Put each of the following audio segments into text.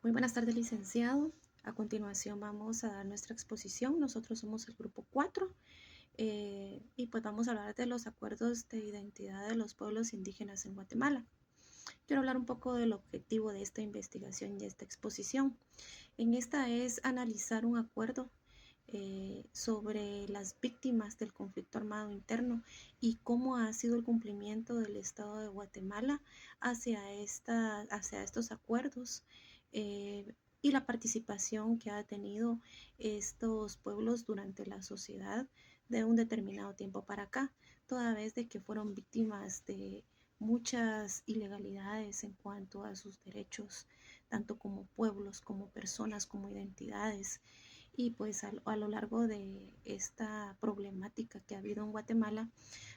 Muy buenas tardes, licenciado. A continuación vamos a dar nuestra exposición. Nosotros somos el grupo 4 y pues vamos a hablar de los acuerdos de identidad de los pueblos indígenas en Guatemala. Quiero hablar un poco del objetivo de esta investigación y esta exposición. En esta es analizar un acuerdo sobre las víctimas del conflicto armado interno y cómo ha sido el cumplimiento del Estado de Guatemala hacia estos acuerdos y la participación que ha tenido estos pueblos durante la sociedad de un determinado tiempo para acá, toda vez de que fueron víctimas de muchas ilegalidades en cuanto a sus derechos, tanto como pueblos, como personas, como identidades. Y pues a lo largo de esta problemática que ha habido en Guatemala,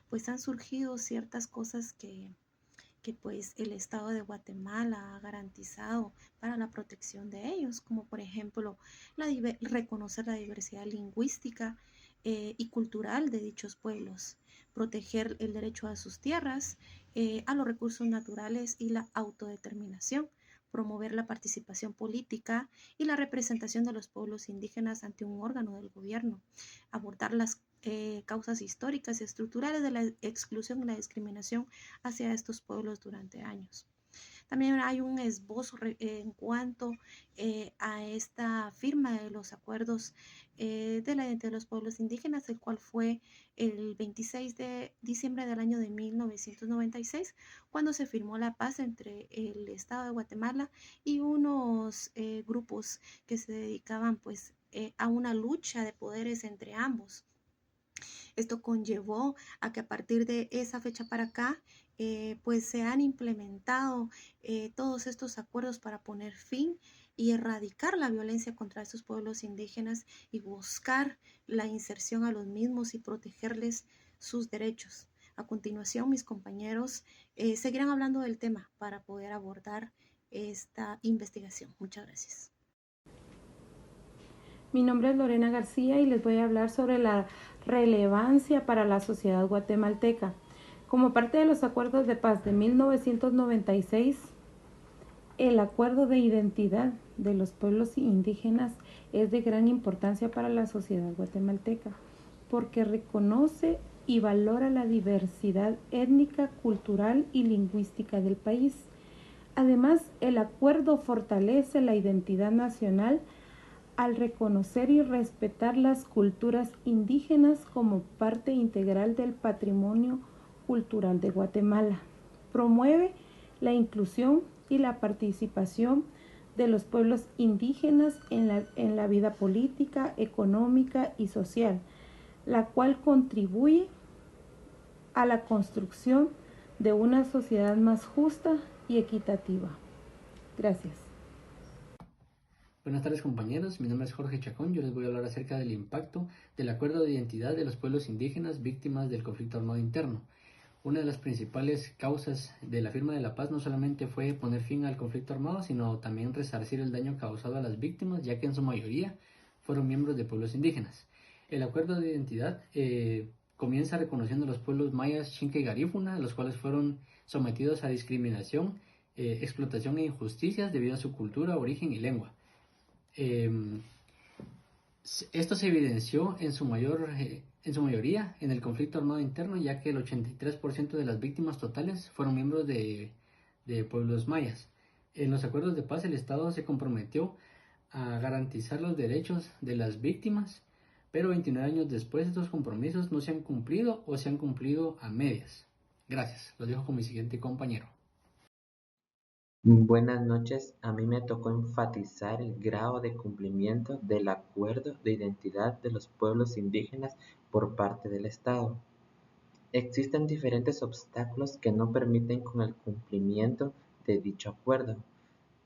pues han surgido ciertas cosas que pues el Estado de Guatemala ha garantizado para la protección de ellos, como por ejemplo reconocer la diversidad lingüística y cultural de dichos pueblos, proteger el derecho a sus tierras, a los recursos naturales y la autodeterminación, promover la participación política y la representación de los pueblos indígenas ante un órgano del gobierno, abordar las causas históricas y estructurales de la exclusión y la discriminación hacia estos pueblos durante años. También hay un esbozo en cuanto a esta firma de los acuerdos de la identidad de los pueblos indígenas, el cual fue el 26 de diciembre del año de 1996, cuando se firmó la paz entre el Estado de Guatemala y unos grupos que se dedicaban pues a una lucha de poderes entre ambos. Esto conllevó a que a partir de esa fecha para acá, pues se han implementado todos estos acuerdos para poner fin y erradicar la violencia contra estos pueblos indígenas y buscar la inserción a los mismos y protegerles sus derechos. A continuación, mis compañeros seguirán hablando del tema para poder abordar esta investigación. Muchas gracias. Mi nombre es Lorena García y les voy a hablar sobre la relevancia para la sociedad guatemalteca. Como parte de los acuerdos de paz de 1996, el acuerdo de identidad de los pueblos indígenas es de gran importancia para la sociedad guatemalteca, porque reconoce y valora la diversidad étnica, cultural y lingüística del país. Además, el acuerdo fortalece la identidad nacional al reconocer y respetar las culturas indígenas como parte integral del patrimonio cultural de Guatemala. Promueve la inclusión y la participación de los pueblos indígenas en la vida política, económica y social, la cual contribuye a la construcción de una sociedad más justa y equitativa. Gracias. Buenas tardes, compañeros, mi nombre es Jorge Chacón. Yo les voy a hablar acerca del impacto del acuerdo de identidad de los pueblos indígenas víctimas del conflicto armado interno. Una de las principales causas de la firma de la paz no solamente fue poner fin al conflicto armado, sino también resarcir el daño causado a las víctimas, ya que en su mayoría fueron miembros de pueblos indígenas. El acuerdo de identidad comienza reconociendo a los pueblos mayas Xinca y Garífuna, los cuales fueron sometidos a discriminación, explotación e injusticias debido a su cultura, origen y lengua. Esto se evidenció en su mayoría en el conflicto armado interno, ya que el 83% de las víctimas totales fueron miembros de pueblos mayas. En los acuerdos de paz, el Estado se comprometió a garantizar los derechos de las víctimas, pero 29 años después estos compromisos no se han cumplido o se han cumplido a medias. Gracias. Lo dejo con mi siguiente compañero. Buenas noches, a mí me tocó enfatizar el grado de cumplimiento del acuerdo de identidad de los pueblos indígenas por parte del Estado. Existen diferentes obstáculos que no permiten con el cumplimiento de dicho acuerdo,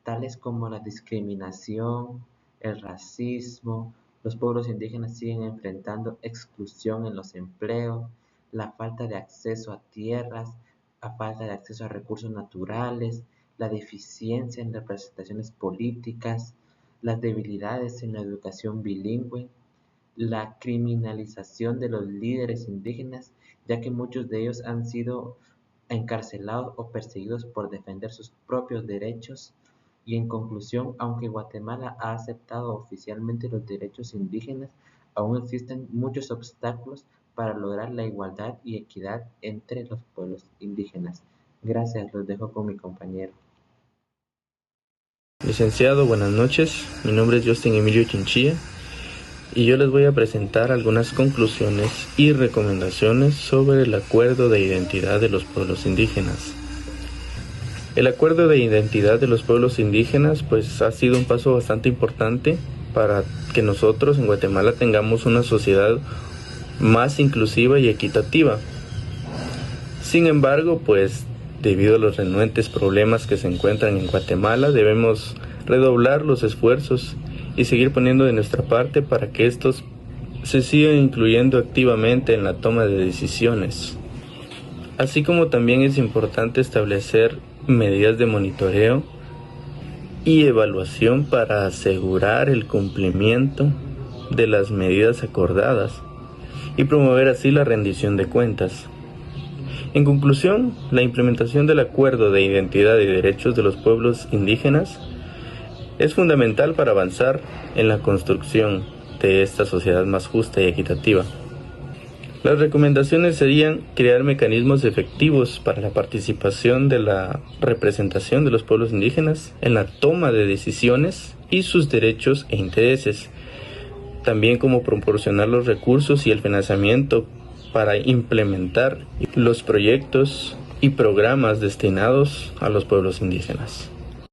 tales como la discriminación, el racismo. Los pueblos indígenas siguen enfrentando exclusión en los empleos, la falta de acceso a tierras, la falta de acceso a recursos naturales, la deficiencia en representaciones políticas, las debilidades en la educación bilingüe, la criminalización de los líderes indígenas, ya que muchos de ellos han sido encarcelados o perseguidos por defender sus propios derechos, Y en conclusión, aunque Guatemala ha aceptado oficialmente los derechos indígenas, aún existen muchos obstáculos para lograr la igualdad y equidad entre los pueblos indígenas. Gracias, los dejo con mi compañero. Licenciado, buenas noches. Mi nombre es Justin Emilio Chinchilla y yo les voy a presentar algunas conclusiones y recomendaciones sobre el Acuerdo de Identidad de los Pueblos Indígenas. El Acuerdo de Identidad de los Pueblos Indígenas pues ha sido un paso bastante importante para que nosotros en Guatemala tengamos una sociedad más inclusiva y equitativa. Sin embargo, pues debido a los renuentes problemas que se encuentran en Guatemala, debemos redoblar los esfuerzos y seguir poniendo de nuestra parte para que estos se sigan incluyendo activamente en la toma de decisiones. Así como también es importante establecer medidas de monitoreo y evaluación para asegurar el cumplimiento de las medidas acordadas y promover así la rendición de cuentas. En conclusión, la implementación del Acuerdo de Identidad y Derechos de los Pueblos Indígenas es fundamental para avanzar en la construcción de esta sociedad más justa y equitativa. Las recomendaciones serían crear mecanismos efectivos para la participación de la representación de los pueblos indígenas en la toma de decisiones y sus derechos e intereses, también como proporcionar los recursos y el financiamiento para implementar los proyectos y programas destinados a los pueblos indígenas.